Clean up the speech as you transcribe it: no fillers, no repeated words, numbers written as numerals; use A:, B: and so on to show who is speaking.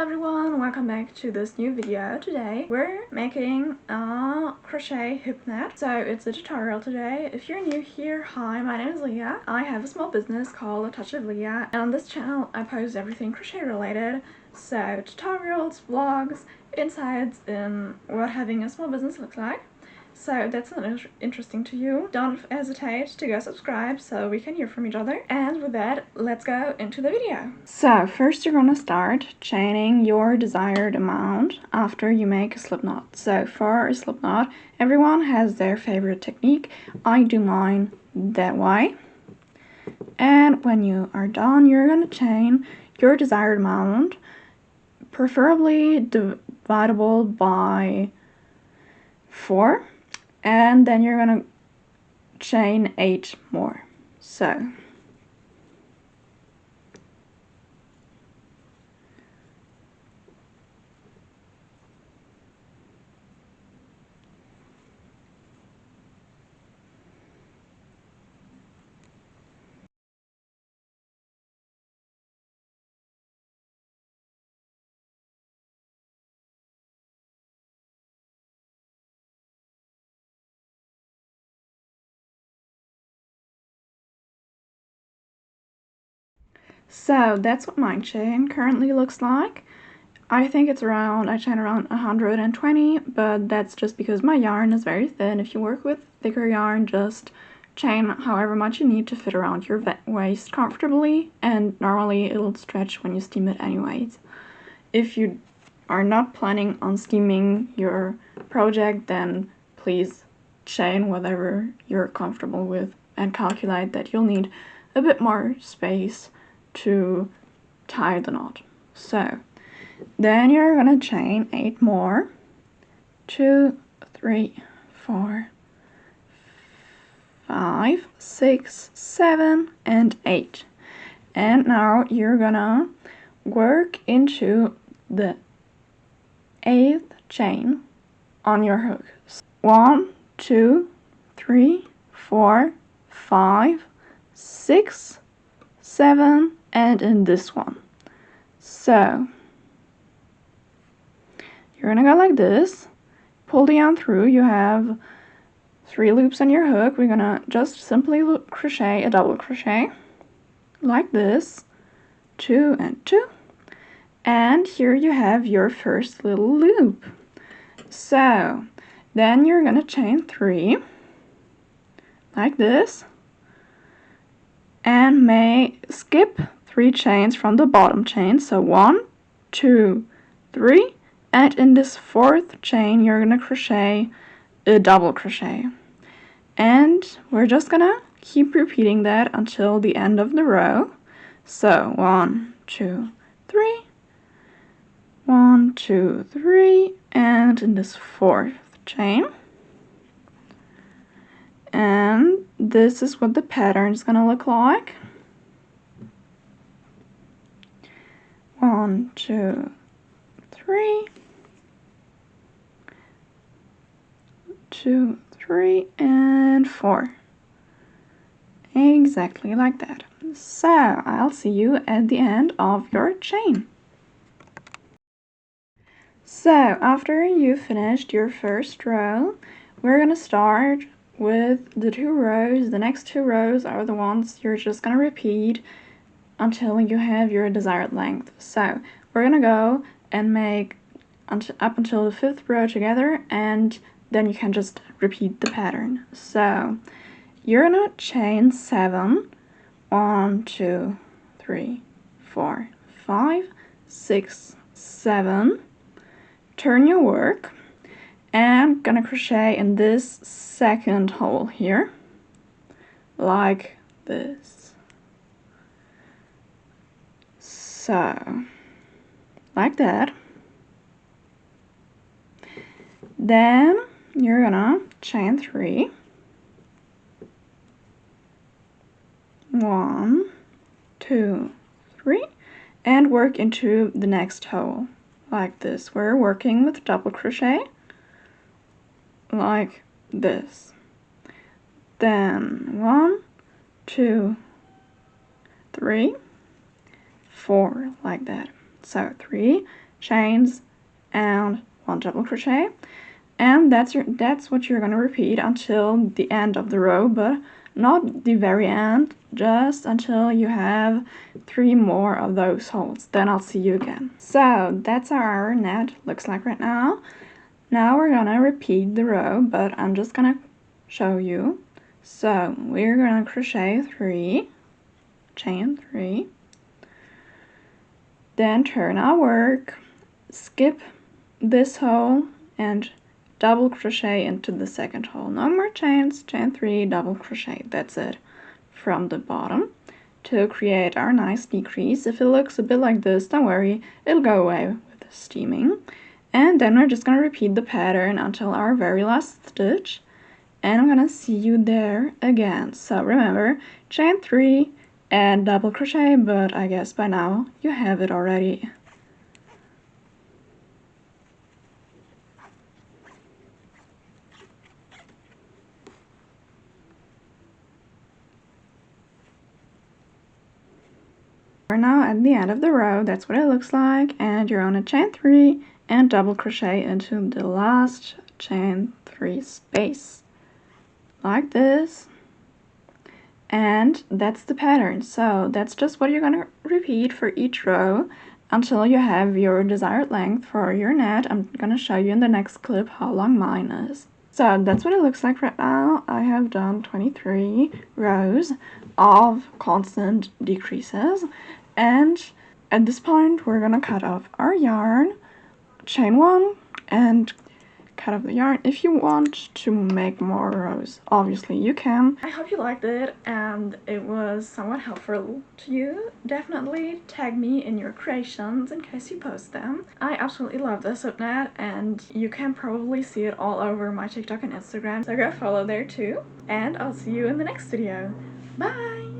A: Hello everyone, welcome back to this new video. Today we're making a crochet hipnet. So it's a tutorial today. If you're new here, hi, my name is Leah. I have a small business called A Touch of Leah, and on this channel I post everything crochet related. So tutorials, vlogs, insights in what having a small business looks like. So if that's not interesting to you, don't hesitate to go subscribe so we can hear from each other. And with that, let's go into the video. So first you're gonna start chaining your desired amount after you make a slip knot. So for a slip knot, everyone has their favorite technique. I do mine that way. And when you are done, you're gonna chain your desired amount, preferably divisible by 4. And then you're gonna chain 8 more. So that's what my chain currently looks like. I think it's around, I chain around 120, but that's just because my yarn is very thin. If you work with thicker yarn, just chain however much you need to fit around your waist comfortably, and normally it'll stretch when you steam it anyways. If you are not planning on steaming your project, then please chain whatever you're comfortable with and calculate that you'll need a bit more space to tie the knot. So then you're gonna chain 8 more. 2, 3, 4, 5, 6, 7, and 8. And now you're gonna work into the 8th chain on your hook. 1, 2, 3, 4, 5, 6, 7, and in this one. So you're gonna go like this, pull the yarn through. You have 3 loops on your hook. We're gonna just simply crochet a double crochet like this, 2 and 2, and here you have your first little loop. So then you're gonna chain 3 like this, and may skip 3 chains from the bottom chain. So 1, 2, 3, and in this 4th chain you're gonna crochet a double crochet, and we're just gonna keep repeating that until the end of the row. So 1, 2, 3, 1, 2, 3, and in this 4th chain. And this is what the pattern is gonna look like. 1, 2, 3, 2, 3, and 4. Exactly like that. So I'll see you at the end of your chain. So after you finished your first row, we're gonna start with the 2 rows. The next 2 rows are the ones you're just gonna repeat until you have your desired length. So we're gonna go and make up until the 5th row together, and then you can just repeat the pattern. So you're gonna chain 7. 1, 2, 3, 4, 5, 6, 7. Turn your work, and gonna crochet in this 2nd hole here, like this. So like that. Then you're gonna chain 3. 1, 2, 3, and work into the next hole like this. We're working with double crochet like this. Then 1, 2, 3, 4, like that. So 3, chains and 1 double crochet, and that's what you're going to repeat until the end of the row, but not the very end, just until you have 3 more of those holes. Then I'll see you again. So that's how our net looks like right now. Now we're gonna repeat the row, but I'm just gonna show you. So we're gonna crochet 3, chain 3, then turn our work, skip this hole and double crochet into the second hole. No more chains, chain 3, double crochet, that's it, from the bottom to create our nice decrease. If it looks a bit like this, don't worry, it'll go away with the steaming. And then we're just gonna repeat the pattern until our very last stitch, and I'm gonna see you there again. So remember, chain 3 and double crochet, but I guess by now you have it already. We're now at the end of the row, that's what it looks like, and you're on a chain 3 and double crochet into the last chain 3 space, like this. And that's the pattern. So that's just what you're gonna repeat for each row until you have your desired length for your net. I'm gonna show you in the next clip how long mine is. So that's what it looks like right now. I have done 23 rows of constant decreases, and at this point we're gonna cut off our yarn, chain 1 and cut off the yarn. If you want to make more rows, obviously you can. I hope you liked it and it was somewhat helpful to you. Definitely tag me in your creations in case you post them. I absolutely love this hipnet, and you can probably see it all over my TikTok and Instagram, so go follow there too. And I'll see you in the next video. Bye!